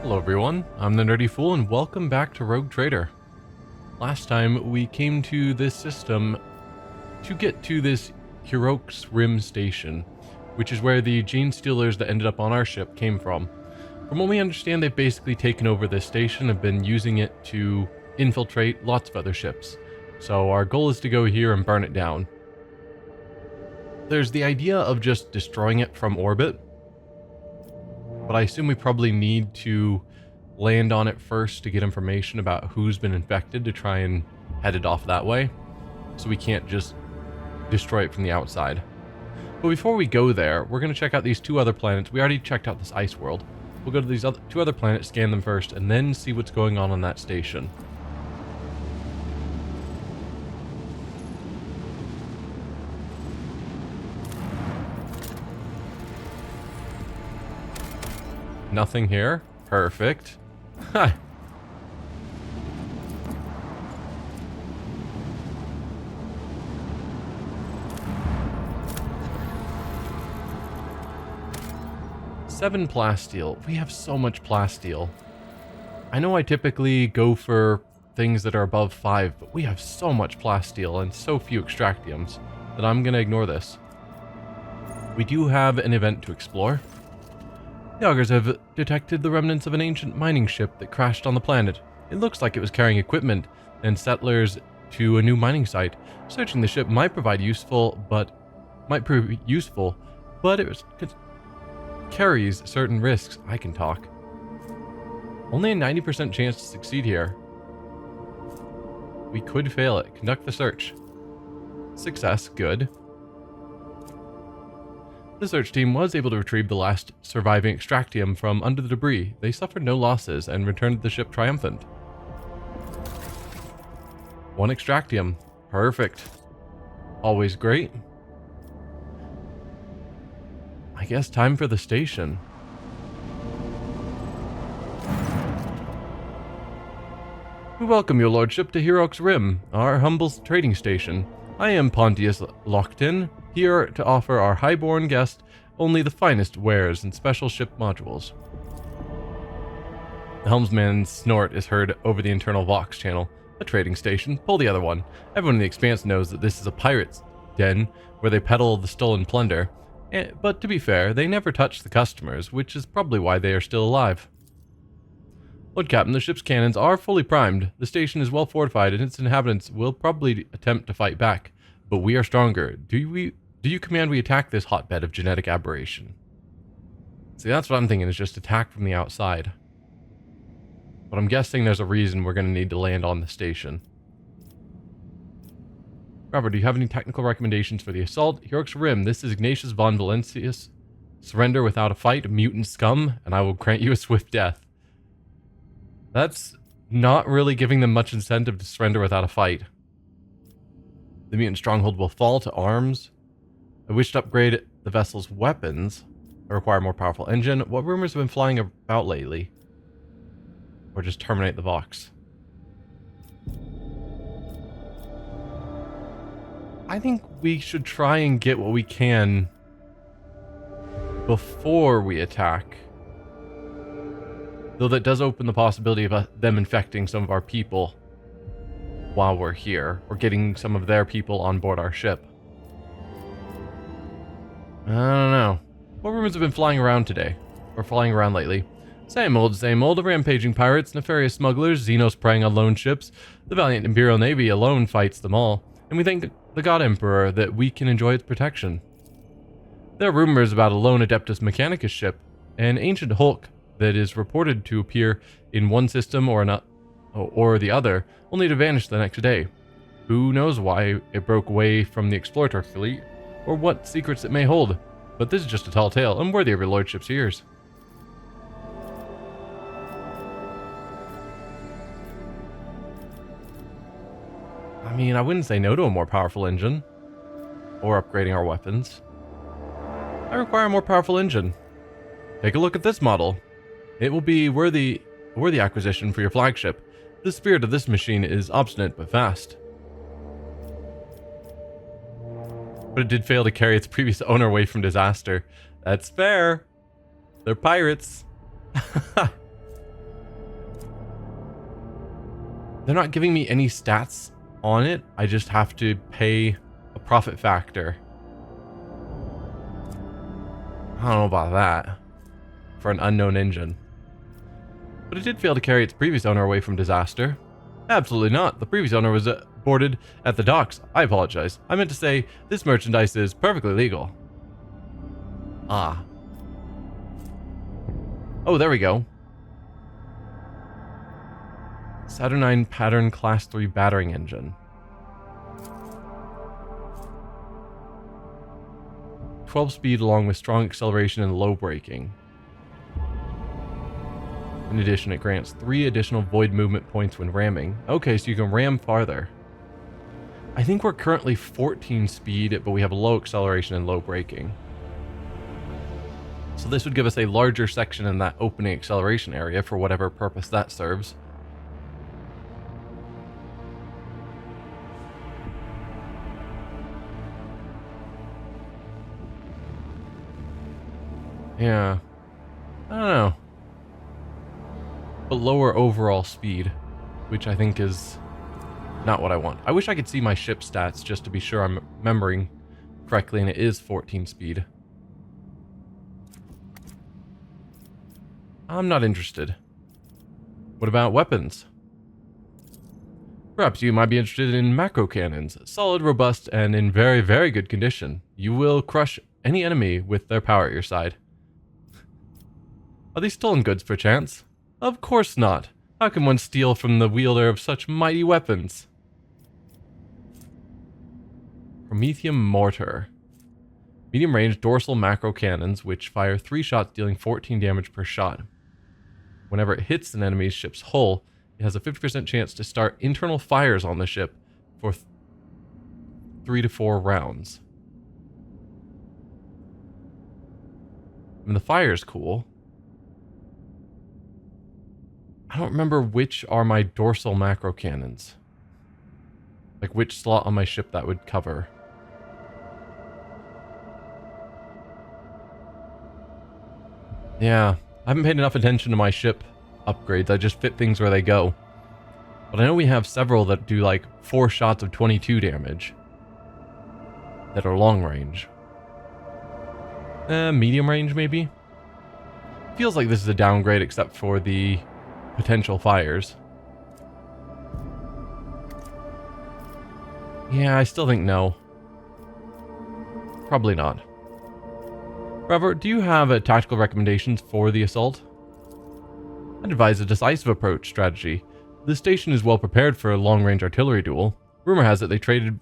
Hello everyone, I'm the Nerdy Fool and welcome back to Rogue Trader. Last time we came to this system to get to this Herokh's Rim station, which is where the gene stealers that ended up on our ship came from. From what we understand, they've basically taken over this station and have been using it to infiltrate lots of other ships. So our goal is to go here and burn it down. There's the idea of just destroying it from orbit, but I assume we probably need to land on it first to get information about who's been infected to try and head it off that way. So we can't just destroy it from the outside. But before we go there, we're going to check out these two other planets. We already checked out this ice world. We'll go to these two other planets, scan them first, and then see what's going on that station. Nothing here. Perfect. Ha! Seven plasteel. We have so much plasteel. I know I typically go for things that are above 5, but we have so much plasteel and so few extractiums that I'm going to ignore this. We do have an event to explore. The augurs have detected the remnants of an ancient mining ship that crashed on the planet. It looks like it was carrying equipment and settlers to a new mining site. Searching the ship might prove useful, but it carries certain risks. I can talk. Only a 90% chance to succeed here. We could fail it. Conduct the search. Success. Good. The search team was able to retrieve the last surviving extractium from under the debris. They suffered no losses and returned to the ship triumphant. 1 extractium. Perfect. Always great. I guess time for the station. We welcome your lordship to Herokh's Rim, our humble trading station. I am Pontius Lockton, here to offer our highborn guest only the finest wares and special ship modules. The helmsman's snort is heard over the internal Vox channel. A trading station. Pull the other one. Everyone in the Expanse knows that this is a pirate's den where they peddle the stolen plunder. But to be fair, they never touch the customers, which is probably why they are still alive. Lord Captain, the ship's cannons are fully primed. The station is well fortified and its inhabitants will probably attempt to fight back. But we are stronger. Do you command we attack this hotbed of genetic aberration? See, that's what I'm thinking, is just attack from the outside. But I'm guessing there's a reason we're going to need to land on the station. Robert, do you have any technical recommendations for the assault? Herokh's Rim, this is Ignatius von Valentius. Surrender without a fight, mutant scum, and I will grant you a swift death. That's not really giving them much incentive to surrender without a fight. The mutant stronghold will fall to arms. I wish to upgrade the vessel's weapons. I require a more powerful engine. What rumors have been flying about lately? Or just terminate the Vox. I think we should try and get what we can before we attack. Though that does open the possibility of them infecting some of our people while we're here, or getting some of their people on board our ship. I don't know. What rumors have been flying around today? Or flying around lately? Same old, rampaging pirates, nefarious smugglers, xenos preying on lone ships. The valiant Imperial Navy alone fights them all, and we thank the God Emperor that we can enjoy its protection. There are rumors about a lone Adeptus Mechanicus ship, an ancient hulk that is reported to appear in one system or the other, only to vanish the next day. Who knows why it broke away from the explorator fleet, or what secrets it may hold, but this is just a tall tale, unworthy of your lordship's ears. I mean, I wouldn't say no to a more powerful engine, or upgrading our weapons. I require a more powerful engine. Take a look at this model. It will be a worthy acquisition for your flagship. The spirit of this machine is obstinate but fast. But it did fail to carry its previous owner away from disaster. That's fair. They're pirates. they're not giving me any stats on it. I just have to pay a profit factor. I don't know about that for an unknown engine. But it did fail to carry its previous owner away from disaster. Absolutely not. The previous owner was boarded at the docks. I apologize. I meant to say this merchandise is perfectly legal. Ah. Oh, there we go. Saturnine pattern class 3 battering engine. 12 speed along with strong acceleration and low braking. In addition, it grants 3 additional void movement points when ramming. Okay, so you can ram farther. I think we're currently 14 speed, but we have low acceleration and low braking. So this would give us a larger section in that opening acceleration area for whatever purpose that serves. Yeah. I don't know. But lower overall speed, which I think is not what I want. I wish I could see my ship stats just to be sure I'm remembering correctly, and it is 14 speed. I'm not interested. What about weapons? Perhaps you might be interested in macro cannons. Solid, robust, and in very, very good condition. You will crush any enemy with their power at your side. Are these stolen goods, perchance? Of course not. How can one steal from the wielder of such mighty weapons? Promethium Mortar. Medium-range dorsal macro cannons, which fire 3 shots dealing 14 damage per shot. Whenever it hits an enemy's ship's hull, it has a 50% chance to start internal fires on the ship for 3 to 4 rounds. I mean, the fire's cool. I don't remember which are my dorsal macro cannons. Like which slot on my ship that would cover. Yeah, I haven't paid enough attention to my ship upgrades. I just fit things where they go. But I know we have several that do like 4 shots of 22 damage. That are long range. Medium range maybe? Feels like this is a downgrade except for the potential fires. Yeah, I still think no. Probably not. Robert, do you have tactical recommendations for the assault? I'd advise a decisive approach strategy. The station is well prepared for a long-range artillery duel. Rumor has it they traded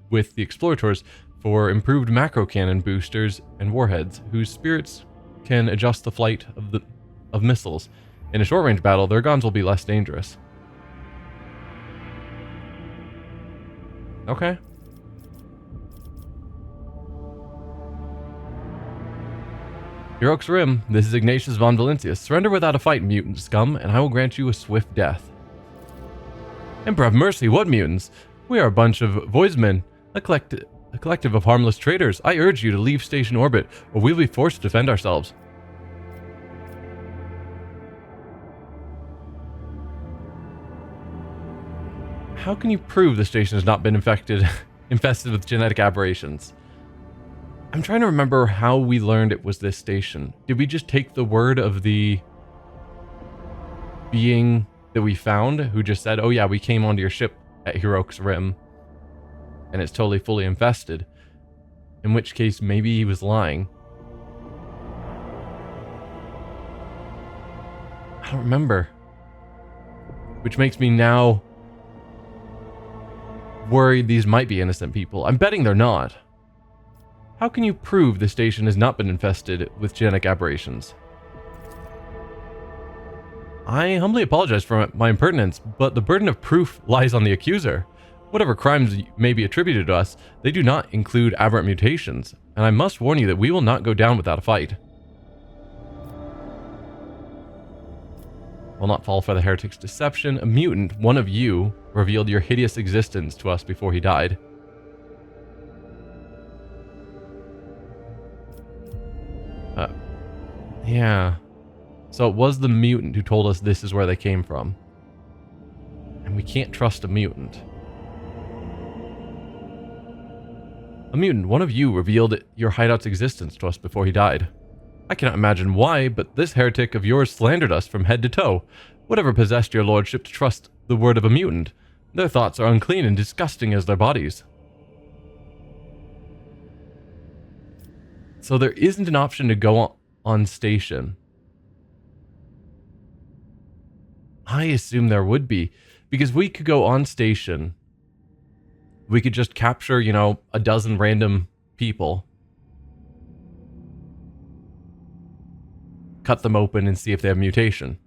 with the explorators for improved macro cannon boosters and warheads, whose spirits can adjust the flight of missiles. In a short-range battle, their guns will be less dangerous. Okay. Herokh's Rim, this is Ignatius von Valentius. Surrender without a fight, mutant scum, and I will grant you a swift death. Emperor of mercy, what mutants? We are a bunch of voidsmen, a collective of harmless traitors. I urge you to leave station orbit, or we'll be forced to defend ourselves. How can you prove the station has not been infested with genetic aberrations? I'm trying to remember how we learned it was this station. Did we just take the word of the being that we found who just said, oh yeah, we came onto your ship at Herokh's Rim and it's totally fully infested? In which case, maybe he was lying. I don't remember. Which makes me now worried these might be innocent people. I'm betting they're not. How can you prove the station has not been infested with genetic aberrations? I humbly apologize for my impertinence, but the burden of proof lies on the accuser. Whatever crimes may be attributed to us, they do not include aberrant mutations, and I must warn you that we will not go down without a fight. Will not fall for the heretic's deception. A mutant, one of you, revealed your hideous existence to us before he died. Yeah. So it was the mutant who told us this is where they came from. And And we can't trust a mutant. A mutant, one of you revealed your hideout's existence to us before he died. I cannot imagine why, but this heretic of yours slandered us from head to toe. Whatever possessed your lordship to trust the word of a mutant? Their thoughts are unclean and disgusting as their bodies. So there isn't an option to go on station. I assume there would be, because we could go on station. We could just capture, you know, a dozen random people, cut them open and see if they have mutation.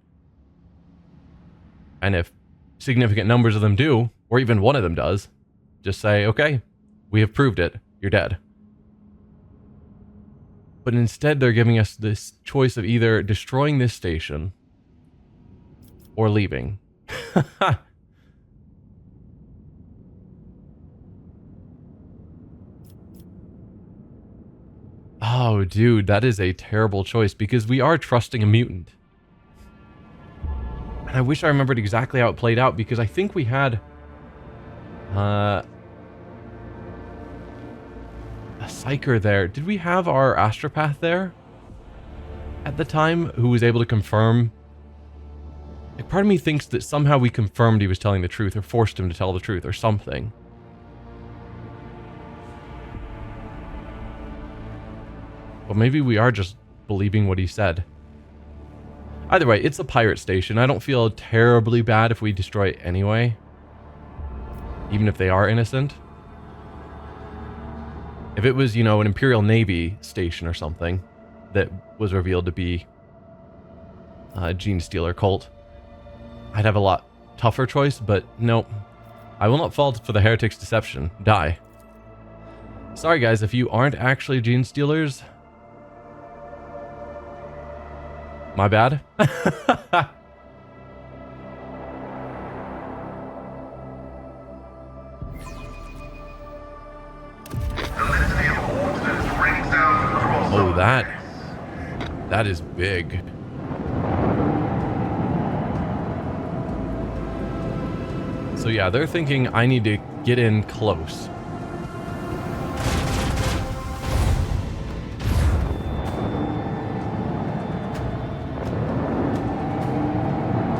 And if significant numbers of them do, or even one of them does, just say, okay, we have proved it, you're dead. But instead they're giving us this choice of either destroying this station or leaving. Oh, dude, that is a terrible choice because we are trusting a mutant. And I wish I remembered exactly how it played out because I think we had a psyker there. Did we have our astropath there at the time who was able to confirm? Like, part of me thinks that somehow we confirmed he was telling the truth or forced him to tell the truth or something. But maybe we are just believing what he said. Either way, it's a pirate station. I don't feel terribly bad if we destroy it anyway. Even if they are innocent. If it was, you know, an Imperial Navy station or something that was revealed to be a gene stealer cult, I'd have a lot tougher choice, but nope. I will not fall for the heretic's deception. Die. Sorry guys, if you aren't actually gene stealers, my bad. Oh, that is big. So yeah, they're thinking I need to get in close.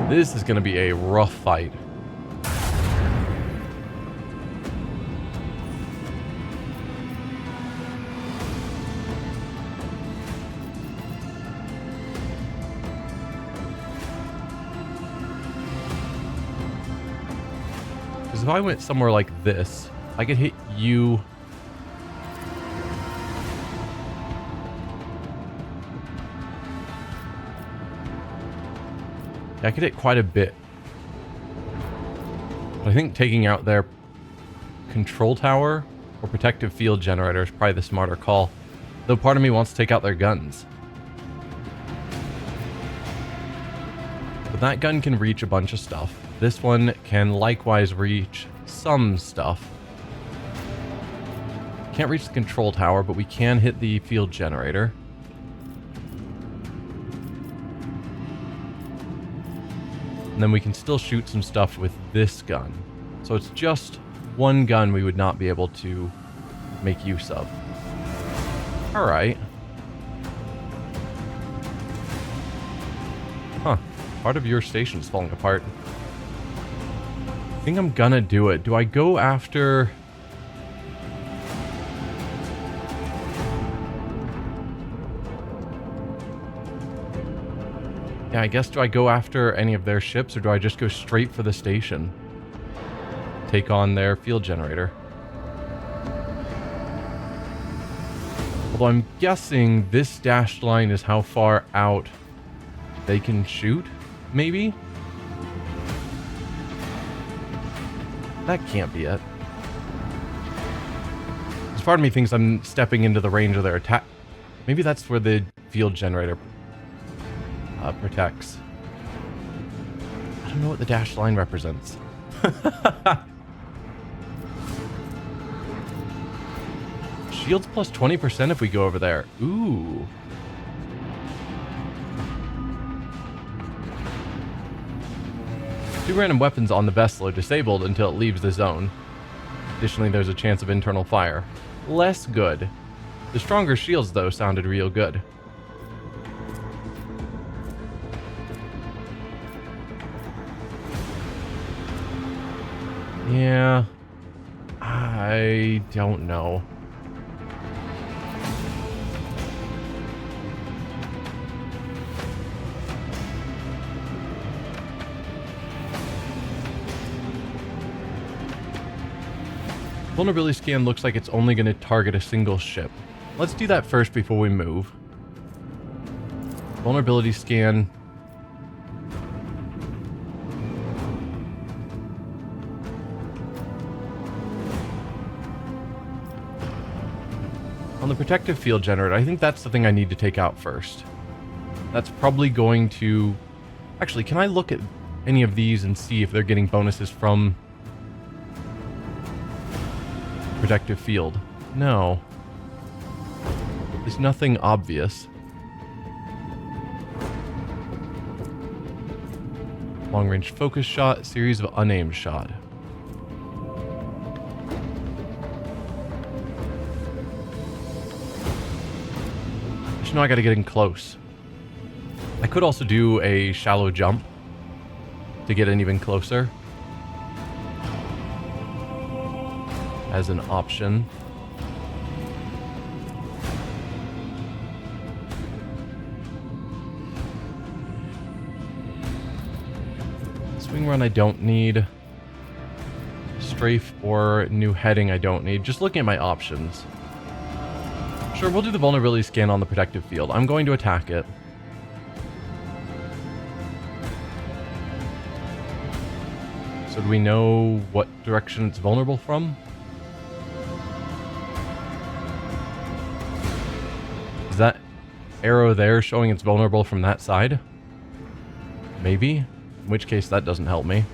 This is going to be a rough fight. Because if I went somewhere like this, I could hit you. Yeah, I could hit quite a bit. But I think taking out their control tower or protective field generator is probably the smarter call. Though part of me wants to take out their guns. But that gun can reach a bunch of stuff. This one can likewise reach some stuff. Can't reach the control tower, but we can hit the field generator. And then we can still shoot some stuff with this gun. So it's just one gun we would not be able to make use of. Alright. Huh. Part of your station is falling apart. I think I'm gonna do it. Do I go after... Yeah, I guess do I go after any of their ships or do I just go straight for the station? Take on their field generator. Although I'm guessing this dashed line is how far out they can shoot, maybe? That can't be it. Because part of me thinks I'm stepping into the range of their attack. Maybe that's where the field generator protects. I don't know what the dashed line represents. Shields plus 20% if we go over there. Ooh. 2 random weapons on the vessel are disabled until it leaves the zone. Additionally, there's a chance of internal fire. Less good. The stronger shields, though, sounded real good. Yeah, I don't know. Vulnerability scan looks like it's only going to target a single ship. Let's do that first before we move. Vulnerability scan. On the protective field generator, I think that's the thing I need to take out first. That's probably going to... Actually, can I look at any of these and see if they're getting bonuses from protective field? No. There's nothing obvious. Long-range focus shot, series of unaimed shot. Just know I gotta get in close. I could also do a shallow jump to get in even closer as an option. Swing run I don't need. Strafe or new heading I don't need. Just looking at my options. Sure, we'll do the vulnerability scan on the protective field. I'm going to attack it. So do we know what direction it's vulnerable from? Is that arrow there showing it's vulnerable from that side? Maybe. In which case that doesn't help me.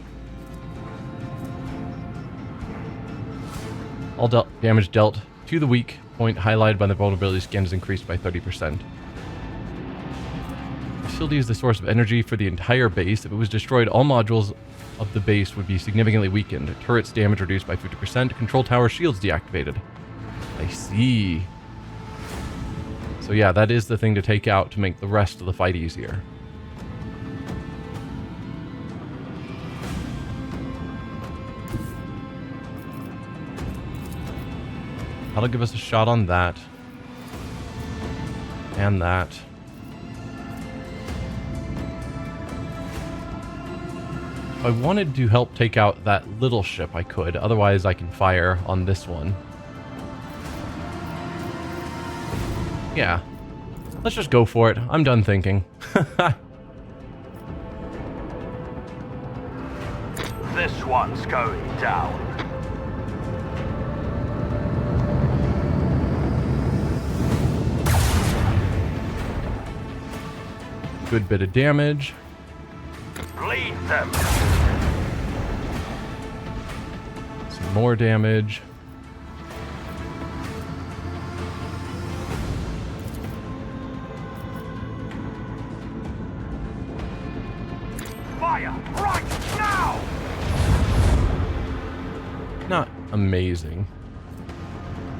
All damage dealt to the weak point highlighted by the vulnerability scan is increased by 30%. Facility is the source of energy for the entire base. If it was destroyed, all modules of the base would be significantly weakened. Turrets damage reduced by 50%. Control tower shields deactivated. I see. So yeah, that is the thing to take out to make the rest of the fight easier. That'll give us a shot on that. And that. If I wanted to help take out that little ship, I could. Otherwise, I can fire on this one. Yeah. Let's just go for it. I'm done thinking. This one's going down. Good bit of damage. Bleed them. Some more damage. Fire right now. Not amazing.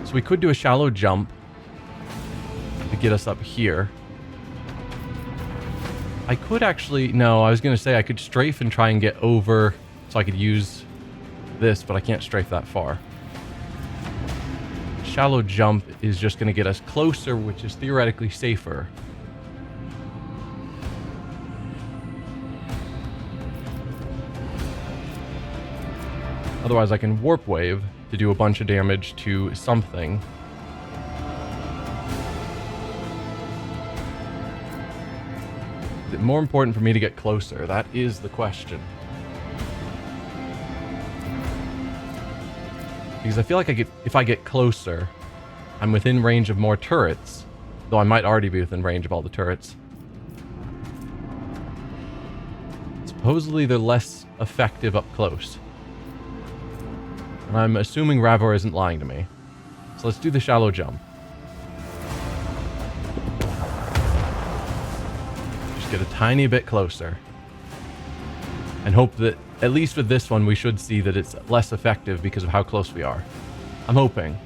So we could do a shallow jump to get us up here. I could actually... No, I was going to say I could strafe and try and get over so I could use this, but I can't strafe that far. Shallow jump is just going to get us closer, which is theoretically safer. Otherwise, I can warp wave to do a bunch of damage to something. Is it more important for me to get closer? That is the question. Because I feel like if I get closer, I'm within range of more turrets. Though I might already be within range of all the turrets. Supposedly they're less effective up close. And I'm assuming Ravor isn't lying to me. So let's do the shallow jump. Just get a tiny bit closer. And hope that at least with this one, we should see that it's less effective because of how close we are. I'm hoping.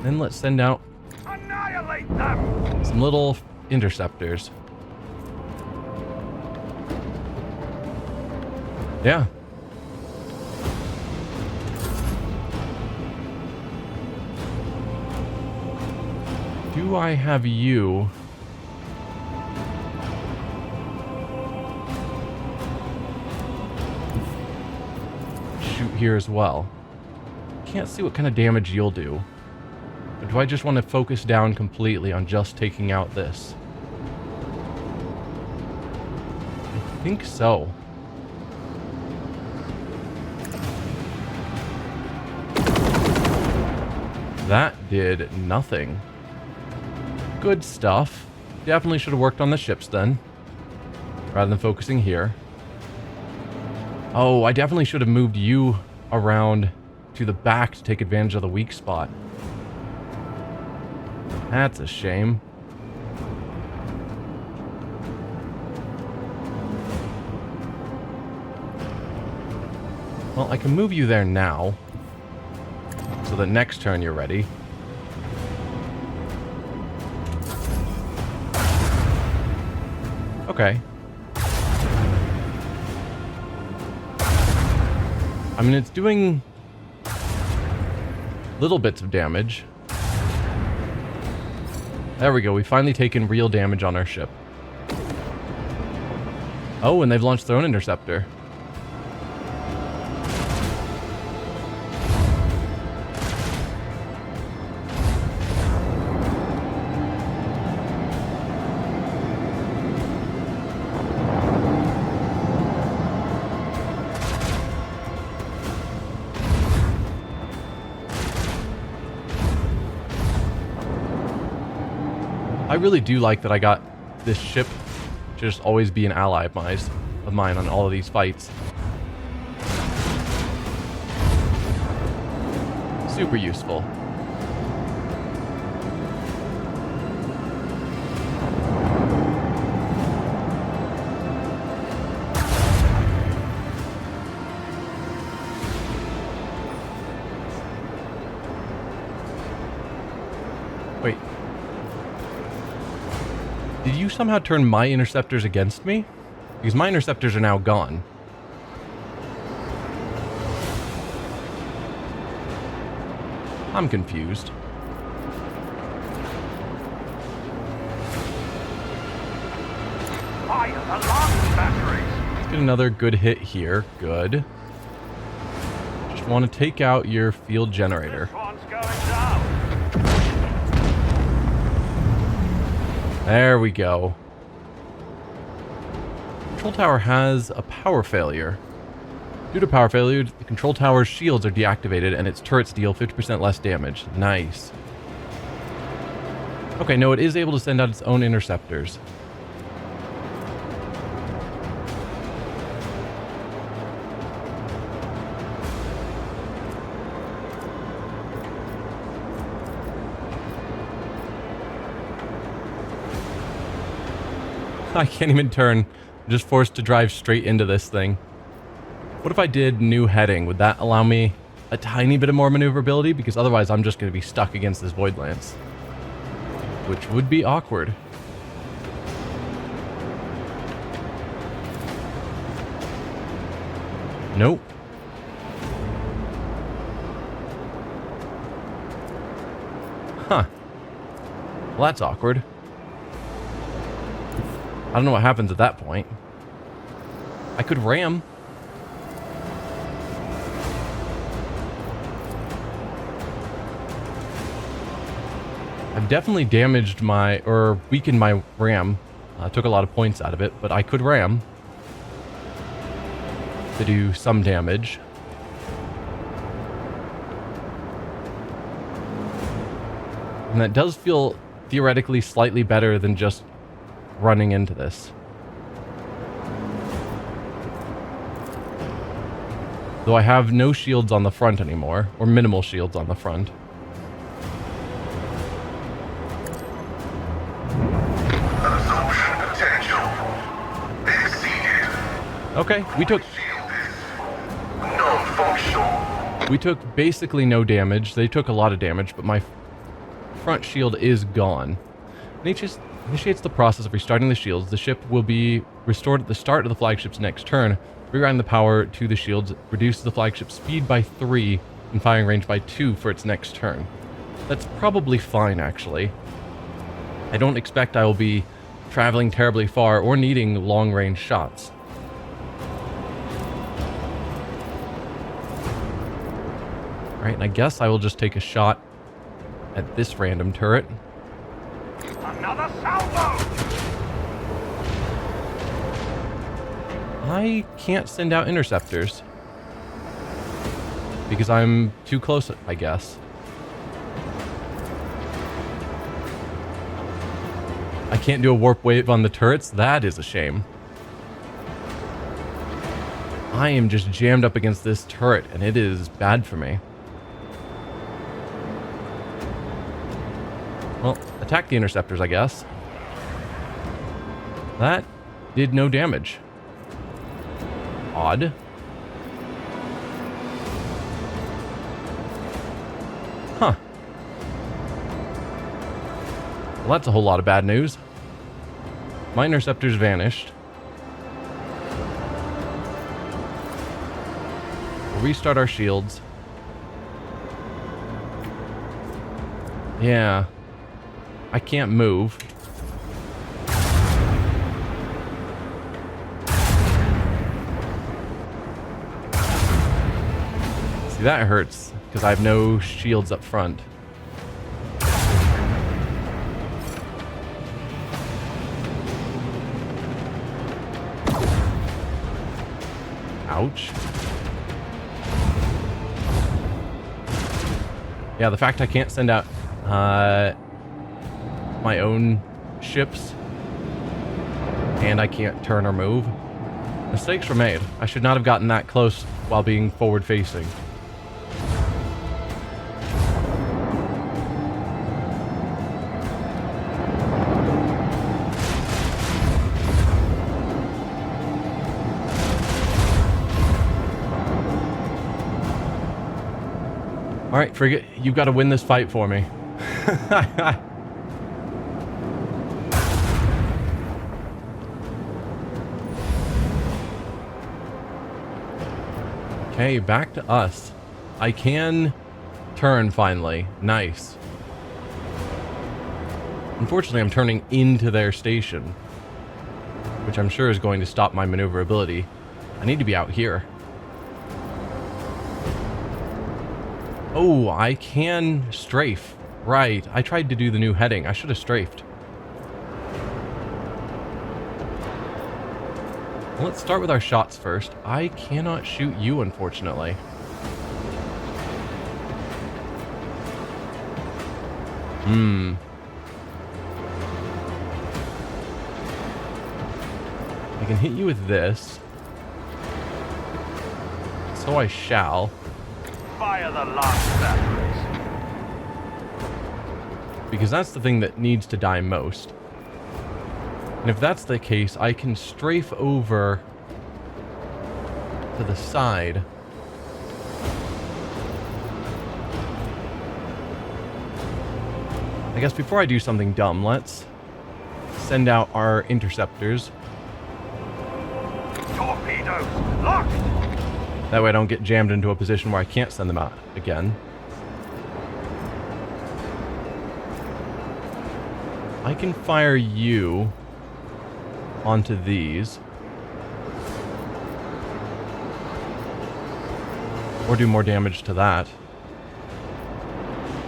Then let's send out Annihilate them! some little interceptors. Yeah. Do I have you? Shoot here as well. Can't see what kind of damage you'll do. Or do I just want to focus down completely on just taking out this? I think so. That did nothing. Good stuff. Definitely should have worked on the ships then, rather than focusing here. Oh, I definitely should have moved you around to the back to take advantage of the weak spot. That's a shame. Well, I can move you there now, so that next turn you're ready. Okay. I mean, it's doing little bits of damage. There we go. We've finally taken real damage on our ship. Oh, and they've launched their own interceptor. I really do like that I got this ship to just always be an ally of mine on all of these fights. Super useful. Wait. Did you somehow turn my interceptors against me? Because my interceptors are now gone. I'm confused. Fire the last batteries! Let's get another good hit here. Good. Just want to take out your field generator. This one's going down! There we go. Control tower has a power failure. Due to power failure, the control tower's shields are deactivated and its turrets deal 50% less damage. Nice. Okay, no, it is able to send out its own interceptors. I can't even turn. I'm just forced to drive straight into this thing. What if I did new heading? Would that allow me a tiny bit of more maneuverability? Because otherwise I'm just going to be stuck against this void lance, which would be awkward. Nope. Huh. Well, that's awkward. I don't know what happens at that point. I could ram. I've definitely damaged my, or weakened my ram. Took a lot of points out of it, but I could ram to do some damage. And that does feel theoretically slightly better than just running into this. Though I have no shields on the front anymore, or minimal shields on the front. Okay, we took basically no damage. They took a lot of damage, but my front shield is gone. Initiates the process of restarting the shields. The ship will be restored at the start of the flagship's next turn. Reroute the power to the shields reduces the flagship's speed by 3 and firing range by 2 for its next turn. That's probably fine, actually. I don't expect I will be traveling terribly far or needing long-range shots. Alright, and I guess I will just take a shot at this random turret. Another salvo! I can't send out interceptors. Because I'm too close, I guess. I can't do a warp wave on the turrets? That is a shame. I am just jammed up against this turret, and it is bad for me. Well, attack the interceptors, I guess. That did no damage. Odd. Huh. Well, that's a whole lot of bad news. My interceptors vanished. We'll restart our shields. Yeah. I can't move. See, that hurts, because I have no shields up front. Ouch. Yeah, the fact I can't send out my own ships and I can't turn or move. Mistakes were made. I should not have gotten that close while being forward facing. Alright, frigate, you've got to win this fight for me. Okay, back to us. I can turn finally. Nice. Unfortunately, I'm turning into their station, which I'm sure is going to stop my maneuverability. I need to be out here. Oh, I can strafe. Right. I tried to do the new heading. I should have strafed. Well, let's start with our shots first. I cannot shoot you, unfortunately. I can hit you with this. So I shall. Fire the last batteries. Because that's the thing that needs to die most. And if that's the case, I can strafe over to the side. I guess before I do something dumb, let's send out our interceptors. Torpedoes locked. That way I don't get jammed into a position where I can't send them out again. I can fire you onto these. Or do more damage to that.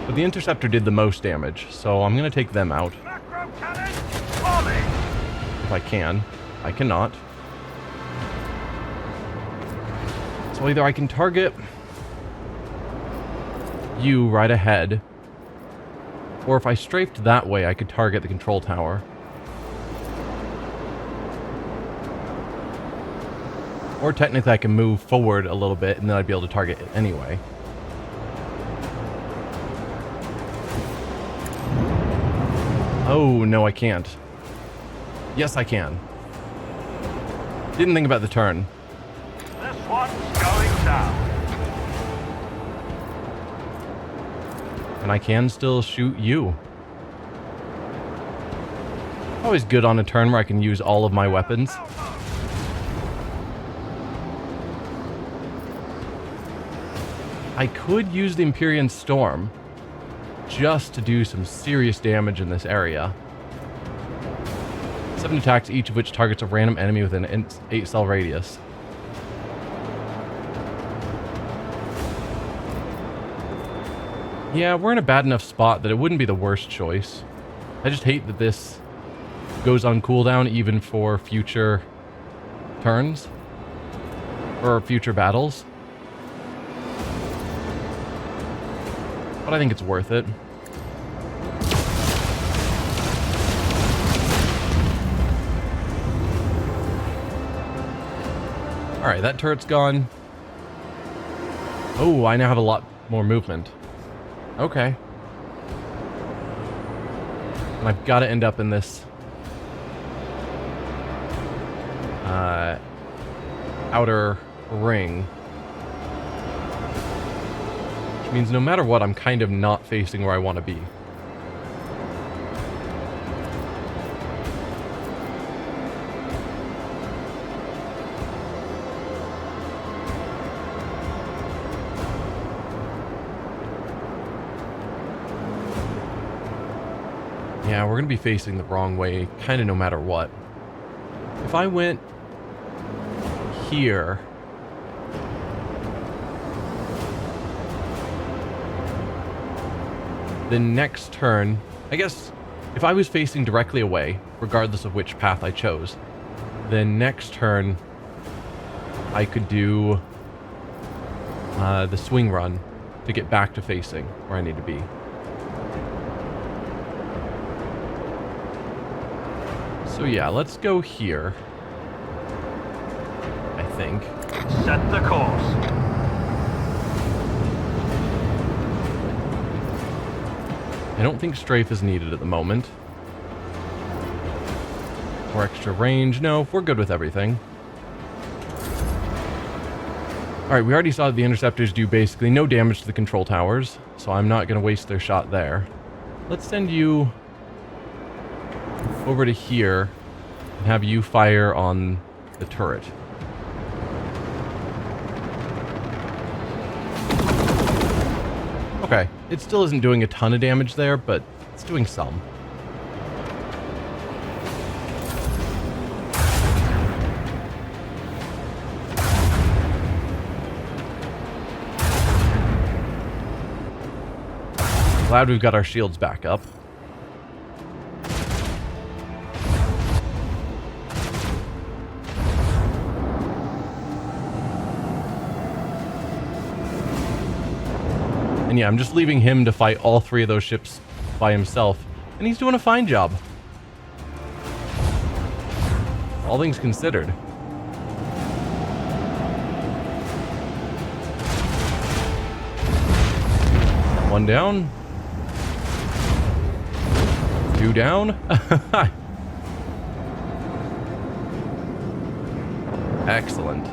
But the interceptor did the most damage, so I'm going to take them out. Macro cannon, volley. If I can. I cannot. So either I can target you right ahead, or if I strafed that way, I could target the control tower. Or technically I can move forward a little bit and then I'd be able to target it anyway. Oh, no, I can't. Yes, I can. Didn't think about the turn. And I can still shoot you. Always good on a turn where I can use all of my weapons. I could use the Imperium Storm just to do some serious damage in this area. 7 attacks, each of which targets a random enemy within an 8-cell radius. Yeah, we're in a bad enough spot that it wouldn't be the worst choice. I just hate that this goes on cooldown even for future turns. Or future battles. But I think it's worth it. Alright, that turret's gone. Oh, I now have a lot more movement. Okay. And I've got to end up in this outer ring. Which means no matter what, I'm kind of not facing where I want to be. Yeah, we're going to be facing the wrong way, kind of no matter what. If I went here... the next turn... I guess if I was facing directly away, regardless of which path I chose, then next turn I could do the swing run to get back to facing where I need to be. So yeah, let's go here. I think. Set the course. I don't think strafe is needed at the moment. Or extra range. No, we're good with everything. Alright, we already saw that the interceptors do basically no damage to the control towers, so I'm not going to waste their shot there. Let's send you over to here and have you fire on the turret. Okay, it still isn't doing a ton of damage there, but it's doing some. Glad we've got our shields back up. And yeah, I'm just leaving him to fight all 3 of those ships by himself. And he's doing a fine job. All things considered. One down. 2 down. Excellent.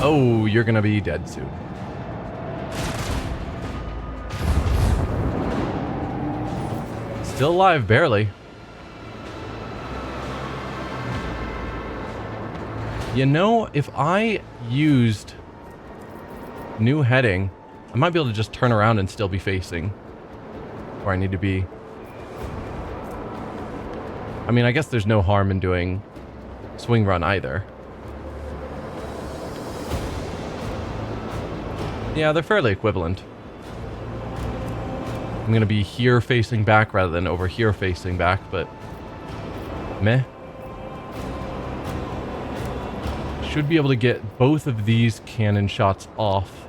Oh, you're gonna be dead soon. Still alive, barely. You know, if I used new heading, I might be able to just turn around and still be facing where I need to be. I mean, I guess there's no harm in doing swing run either. Yeah, they're fairly equivalent. I'm going to be here facing back rather than over here facing back, but meh. Should be able to get both of these cannon shots off.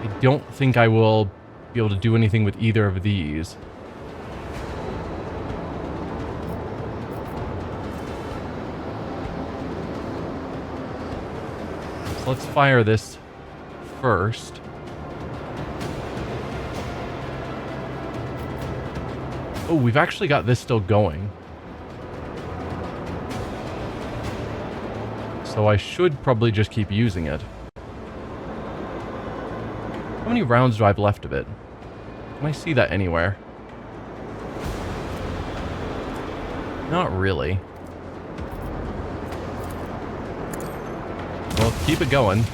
I don't think I will be able to do anything with either of these. So let's fire this first. Oh, we've actually got this still going. So I should probably just keep using it. many rounds do I have left of it? Can I see that anywhere? Not really. Well, keep it going.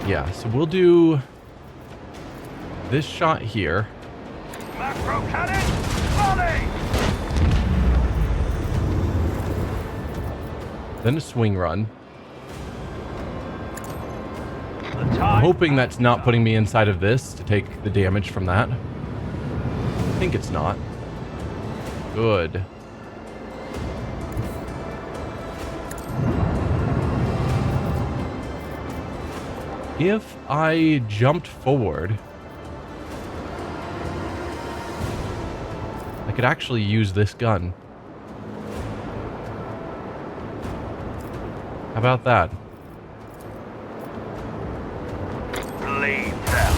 Yeah, so we'll do this shot here. Macro cannon, volley! Then a swing run. The time I'm hoping that's not putting me inside of this to take the damage from that. I think it's not. Good. If I jumped forward, I could actually use this gun. How about that? bleed them.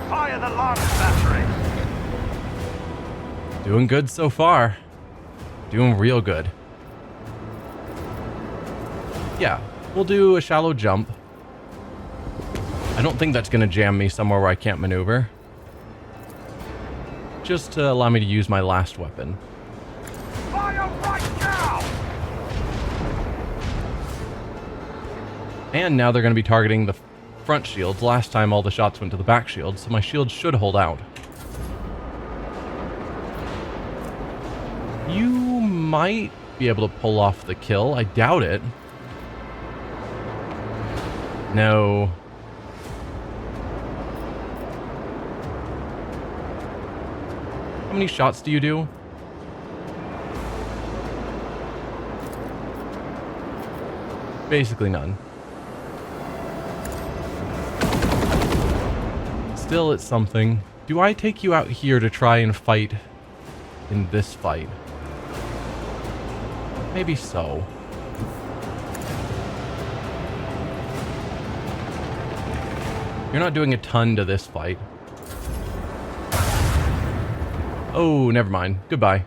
Fire the launch batteries. Doing good so far. Doing real good. Yeah, we'll do a shallow jump. I don't think that's going to jam me somewhere where I can't maneuver. Just to allow me to use my last weapon. Fire right now! And now they're going to be targeting the front shields. Last time all the shots went to the back shields, so my shield should hold out. You might be able to pull off the kill. I doubt it. No. How many shots do you do? Basically none. Still, it's something. Do I take you out here to try and fight in this fight? Maybe so. You're not doing a ton to this fight. Oh, never mind. Goodbye.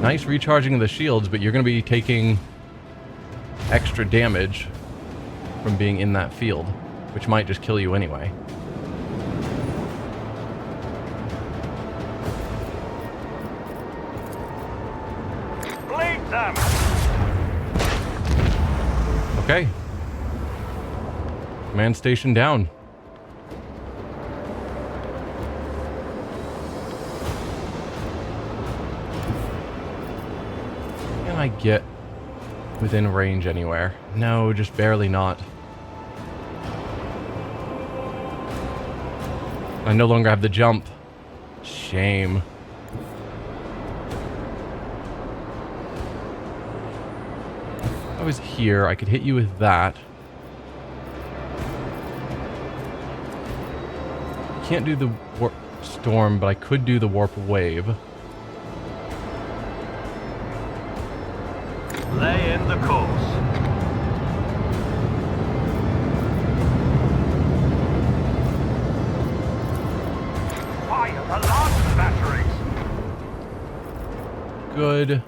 Nice recharging of the shields, but you're going to be taking extra damage from being in that field, which might just kill you anyway. Bleed them! Okay. Command station down. Can I get within range anywhere? No, just barely not. I no longer have the jump. Shame. If I was here, I could hit you with that. Can't do the warp storm, but I could do the warp wave. Lay in the course. Fire the launch batteries. Good.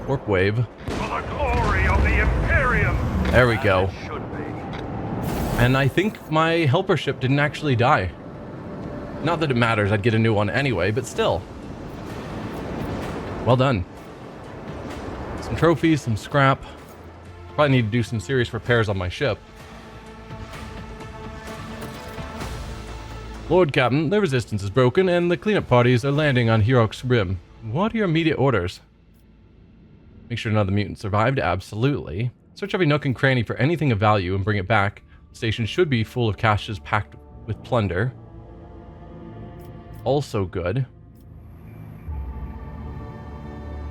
Warp wave. For the glory of the Imperium. There we go. As it should be. And I think my helper ship didn't actually die. Not that it matters, I'd get a new one anyway, but still. Well done. Some trophies, some scrap. Probably need to do some serious repairs on my ship. Lord Captain, the resistance is broken and the cleanup parties are landing on Herokh's rim. What are your immediate orders? Make sure none of the mutants survived? Absolutely. Search every nook and cranny for anything of value and bring it back. The station should be full of caches packed with plunder. Also good.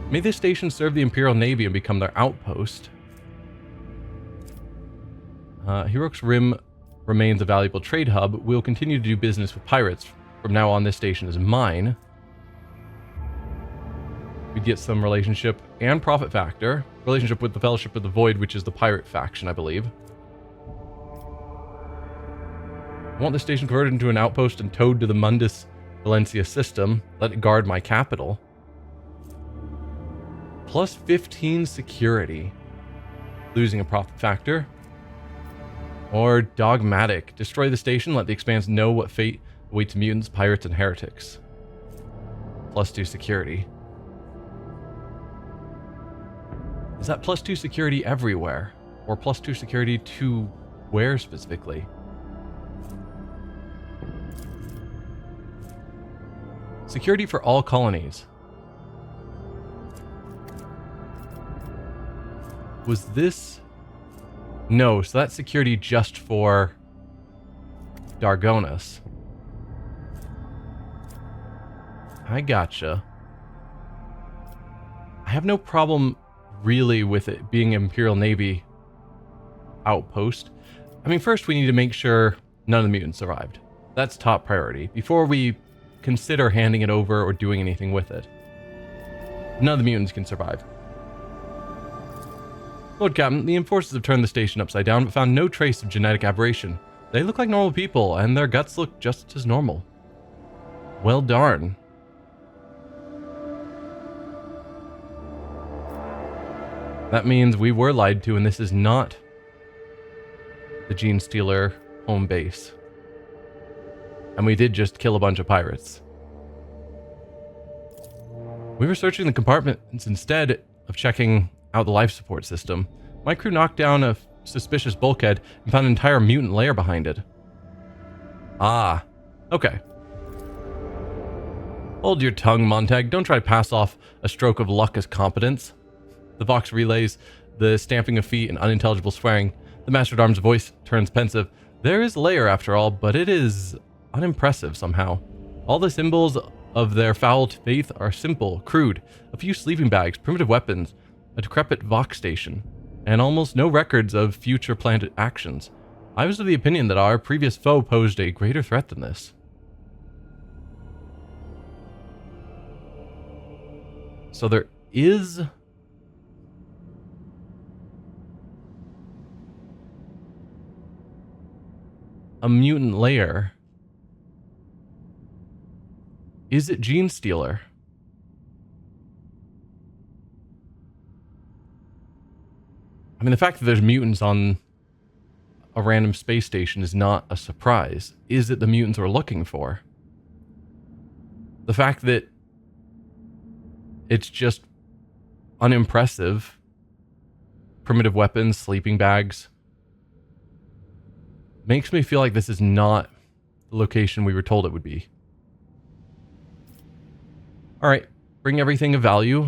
May this station serve the Imperial Navy and become their outpost. Herokh's Rim remains a valuable trade hub. We'll continue to do business with pirates. From now on, this station is mine. We we'd get some relationship and profit factor. Relationship with the Fellowship of the Void, which is the pirate faction, I believe. I want the station converted into an outpost and towed to the Mundus Valencia system. Let it guard my capital. Plus 15 security. Losing a profit factor. Or dogmatic. Destroy the station. Let the Expanse know what fate awaits mutants, pirates, and heretics. Plus 2 security. Is that plus 2 security everywhere? Or plus 2 security to where specifically? Security for all colonies. Was this... No, so that's security just for Dargonus. I gotcha. I have no problem really with it being Imperial Navy outpost. I mean, first we need to make sure none of the mutants survived. That's top priority before we consider handing it over or doing anything with it. None of the mutants can survive. Lord Captain, the enforcers have turned the station upside down but found no trace of genetic aberration. They look like normal people and their guts look just as normal. Well darn. That means we were lied to and this is not the Gene Stealer home base. And we did just kill a bunch of pirates. We were searching the compartments instead of checking out the life support system. My crew knocked down a suspicious bulkhead and found an entire mutant lair behind it. Ah, okay. Hold your tongue, Montag. Don't try to pass off a stroke of luck as competence. The Vox relays, the stamping of feet and unintelligible swearing. The Master-at-Arms' voice turns pensive. There is a lair after all, but it is unimpressive somehow. All the symbols of their foul faith are simple, crude. A few sleeping bags, primitive weapons, a decrepit Vox station, and almost no records of future planned actions. I was of the opinion that our previous foe posed a greater threat than this. So there is a mutant lair. Is it Gene Stealer? I mean, the fact that there's mutants on a random space station is not a surprise. Is it the mutants we're looking for? The fact that it's just unimpressive, primitive weapons, sleeping bags, makes me feel like this is not the location we were told it would be. Alright, bring everything of value.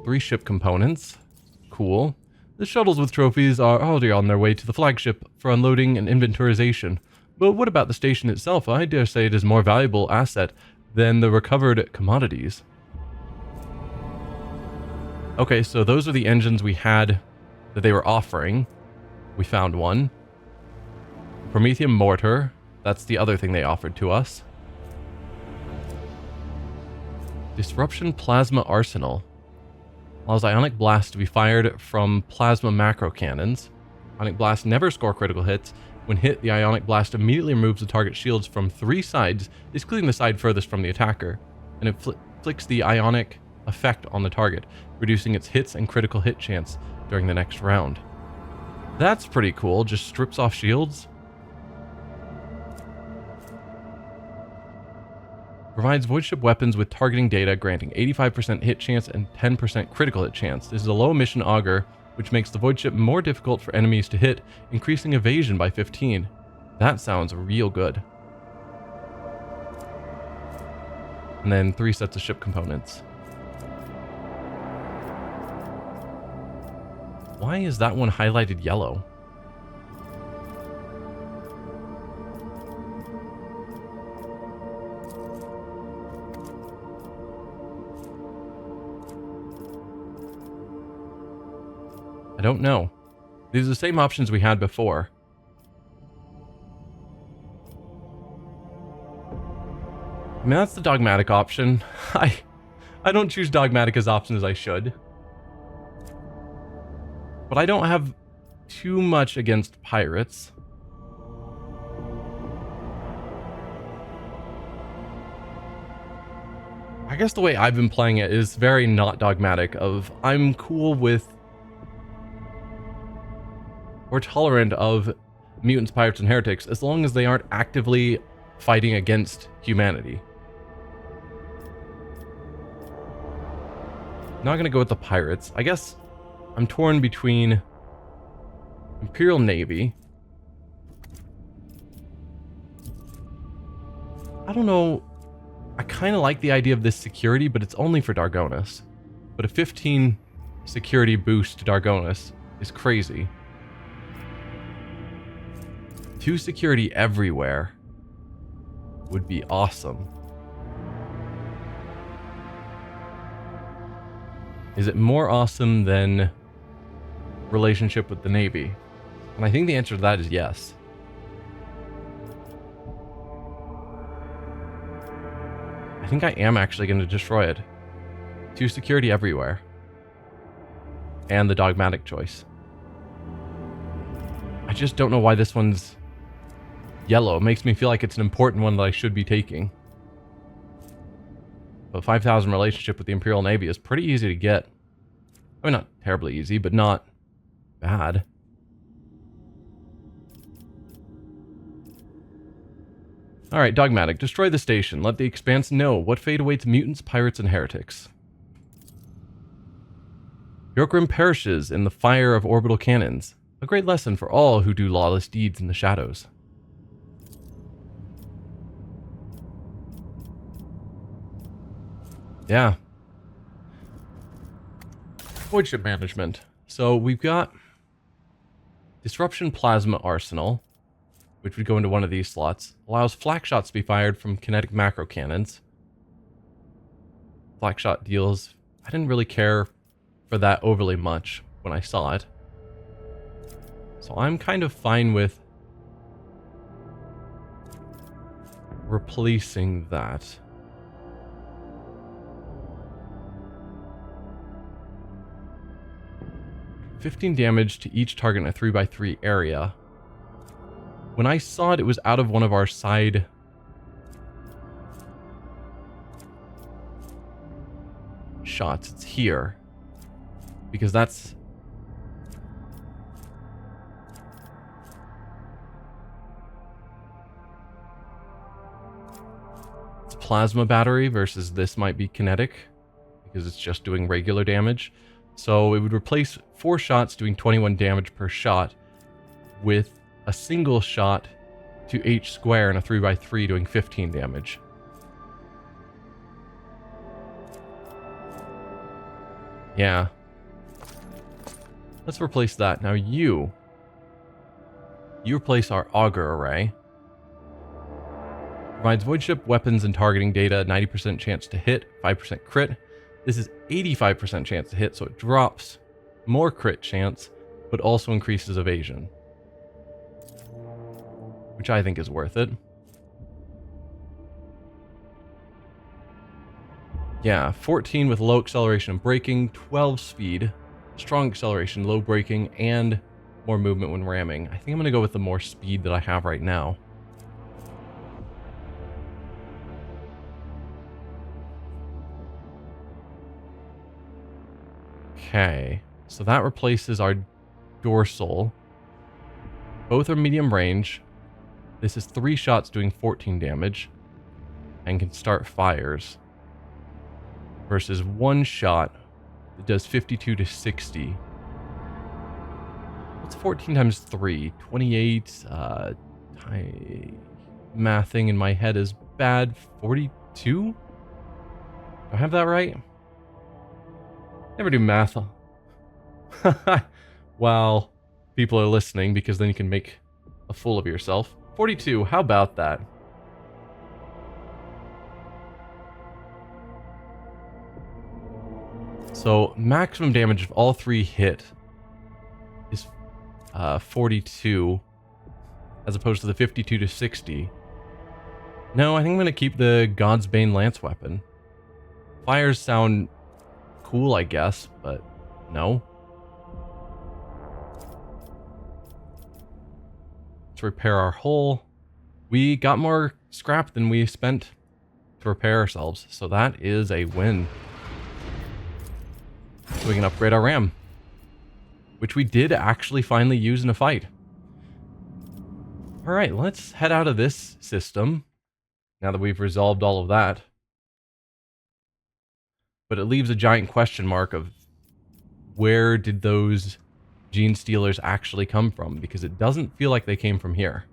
3 ship components. Cool. The shuttles with trophies are already on their way to the flagship for unloading and inventorization. But what about the station itself? I dare say it is a more valuable asset than the recovered commodities. Okay, so those are the engines we had that they were offering. We found one. Promethium mortar. That's the other thing they offered to us. Disruption plasma arsenal. Allows ionic blast to be fired from plasma macro cannons. Ionic blast never score critical hits. When hit, the ionic blast immediately removes the target shields from 3 sides, excluding the side furthest from the attacker, and it flicks the ionic effect on the target, reducing its hits and critical hit chance during the next round. That's pretty cool. Just strips off shields. Provides voidship weapons with targeting data, granting 85% hit chance and 10% critical hit chance. This is a low emission auger, which makes the voidship more difficult for enemies to hit, increasing evasion by 15. That sounds real good. And then 3 sets of ship components. Why is that one highlighted yellow? I don't know. These are the same options we had before. I mean, that's the dogmatic option. I don't choose dogmatic as often as I should. But I don't have too much against pirates. I guess the way I've been playing it is very not dogmatic of I'm cool with or tolerant of mutants, pirates, and heretics as long as they aren't actively fighting against humanity. Not gonna go with the pirates. I guess I'm torn between Imperial Navy. I don't know. I kind of like the idea of this security, but it's only for Dargonis. But a 15 security boost to Dargonis is crazy. 2 security everywhere would be awesome. Is it more awesome than relationship with the Navy? And I think the answer to that is yes. I think I am actually going to destroy it. 2 security everywhere. And the dogmatic choice. I just don't know why this one's yellow. It makes me feel like it's an important one that I should be taking. But 5,000 relationship with the Imperial Navy is pretty easy to get. I mean, not terribly easy, but not bad. Alright, dogmatic. Destroy the station. Let the Expanse know what fate awaits mutants, pirates, and heretics. Heriokh perishes in the fire of orbital cannons. A great lesson for all who do lawless deeds in the shadows. Yeah. Voidship management. So we've got Disruption Plasma Arsenal, which would go into one of these slots. Allows flak shots to be fired from kinetic macro cannons. Flak shot deals... I didn't really care for that overly much when I saw it. So I'm kind of fine with replacing that. $15 damage to each target in a 3x3 area. When I saw it, it was out of one of our side shots. It's here. Because that's... it's plasma battery versus this might be kinetic. Because it's just doing regular damage. So it would replace 4 shots doing 21 damage per shot with a single shot to H square in a 3x3 doing 15 damage. Yeah. Let's replace that. Now you replace our auger array. Provides voidship, weapons, and targeting data, 90% chance to hit, 5% crit. This is 85% chance to hit, so it drops more crit chance, but also increases evasion. Which I think is worth it. Yeah, 14 with low acceleration and braking, 12 speed, strong acceleration, low braking, and more movement when ramming. I think I'm going to go with the more speed that I have right now. Okay, so that replaces our dorsal. Both are medium range. This is 3 shots doing 14 damage and can start fires versus 1 shot that does 52 to 60. What's 14 times 3? 28. Mathing in my head is bad. 42? Do I have that right? Never do math. While people are listening, because then you can make a fool of yourself. 42, how about that? So, maximum damage of all 3 hit is 42, as opposed to the 52 to 60. No, I think I'm going to keep the God's Bane lance weapon. Fires sound cool, I guess, but no. Let's repair our hull. We got more scrap than we spent to repair ourselves, so that is a win. So we can upgrade our ram, which we did actually finally use in a fight. Alright, let's head out of this system, now that we've resolved all of that. But it leaves a giant question mark of where did those gene stealers actually come from, because it doesn't feel like they came from here.